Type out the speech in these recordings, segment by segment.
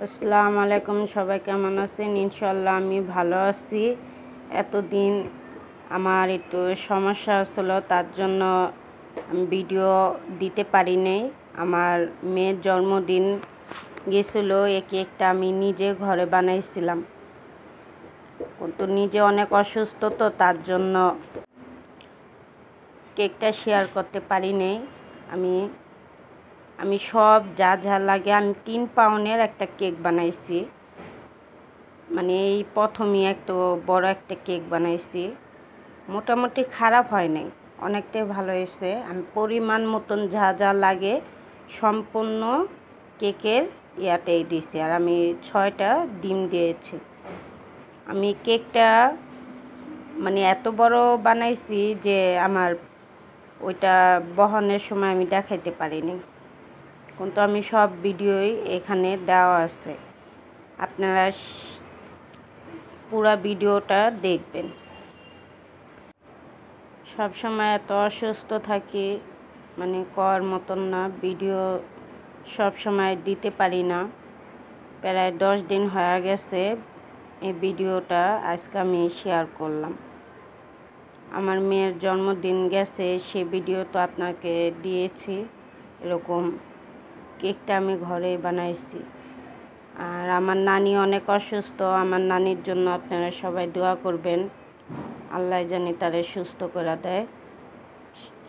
আসসালামু আলাইকুম, সবাই কেমন আছেন? ইনশাআল্লাহ আমি ভালো আছি। এতদিন আমার একটু সমস্যা হচ্ছিল, তার জন্য আমি ভিডিও দিতে পারি নাই। আমার মেয়ের জন্মদিন গেছিল, এই কেকটা আমি নিজে ঘরে বানাইছিলাম, কিন্তু নিজে অনেক অসুস্থ, তো তার জন্য কেকটা শেয়ার করতে পারি নাই। আমি সব যা যা লাগে, আমি 3 পাউন্ডের একটা কেক বানাইছি। মানে এই প্রথমই একটা বড় একটা কেক বানাইছি। মোটামুটি খারাপ হয় নাই, অনেকটাই ভালো হয়েছে। আমি পরিমাণ মতন যা যা লাগে সম্পূর্ণ কেকের ইয়াটাই দিয়েছি, আর আমি 6টা ডিম দিয়েছি। আমি কেকটা মানে এত বড় বানাইছি যে আমার ওইটা বহনের সময় আমি দেখাইতে পারিনি, কিন্তু আমি সব ভিডিওই এখানে দেওয়া আছে, আপনারা পুরো ভিডিওটা দেখবেন। সব সময় এত অসুস্থ থাকি, মানে কর মতন না, ভিডিও সব সময় দিতে পারি না। প্রায় 10 দিন হয়ে গেছে এই ভিডিওটা আজকে আমি শেয়ার করলাম। আমার মেয়ের জন্মদিন গেছে, সে ভিডিও তো আপনাকে দিয়েছি। এরকম কেকটা আমি ঘরে বানাইছি। আর আমার নানি অনেক অসুস্থ, আমার নানির জন্য আপনারা সবাই দোয়া করবেন, আল্লাহ জানি তারে সুস্থ করে দেয়।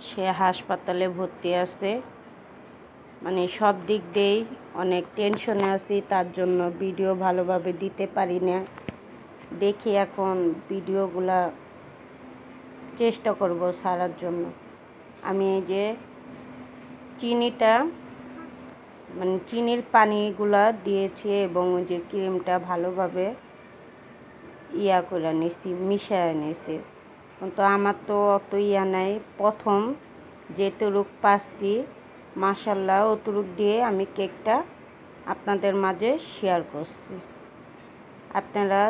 সে হাসপাতালে ভর্তি আছে, মানে সব দিক দিয়েই অনেক টেনশনে আছি, তার জন্য ভিডিও ভালোভাবে দিতে পারি না। দেখি এখন ভিডিওগুলা চেষ্টা করব ছাড়ার জন্য। আমি এই যে চিনিটা, মানে চিনির পানিগুলা দিয়েছি এবং ওই যে ক্রিমটা ভালোভাবে ইয়া করে নিয়েছি, মিশিয়ে নিয়েছি। কিন্তু আমার তো অত ইয়া নাই, প্রথম যেটুক পাচ্ছি মাশাআল্লাহ অতটুক দিয়ে আমি কেকটা আপনাদের মাঝে শেয়ার করছি। আপনারা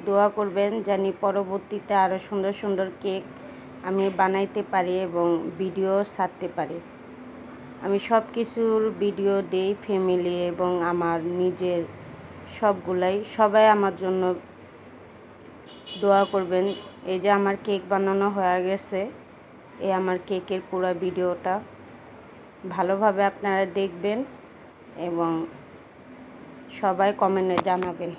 দোয়া করবেন জানি পরবর্তীতে আরও সুন্দর সুন্দর কেক আমি বানাইতে পারি এবং ভিডিও ছাড়তে পারি। আমি সব কিছুর ভিডিও দিই, ফ্যামিলি এবং আমার নিজের সবগুলাই। সবাই আমার জন্য দোয়া করবেন। এই যে আমার কেক বানানো হয়ে গেছে, এই আমার কেকের পুরো ভিডিওটা ভালোভাবে আপনারা দেখবেন এবং সবাই কমেন্টে জানাবেন।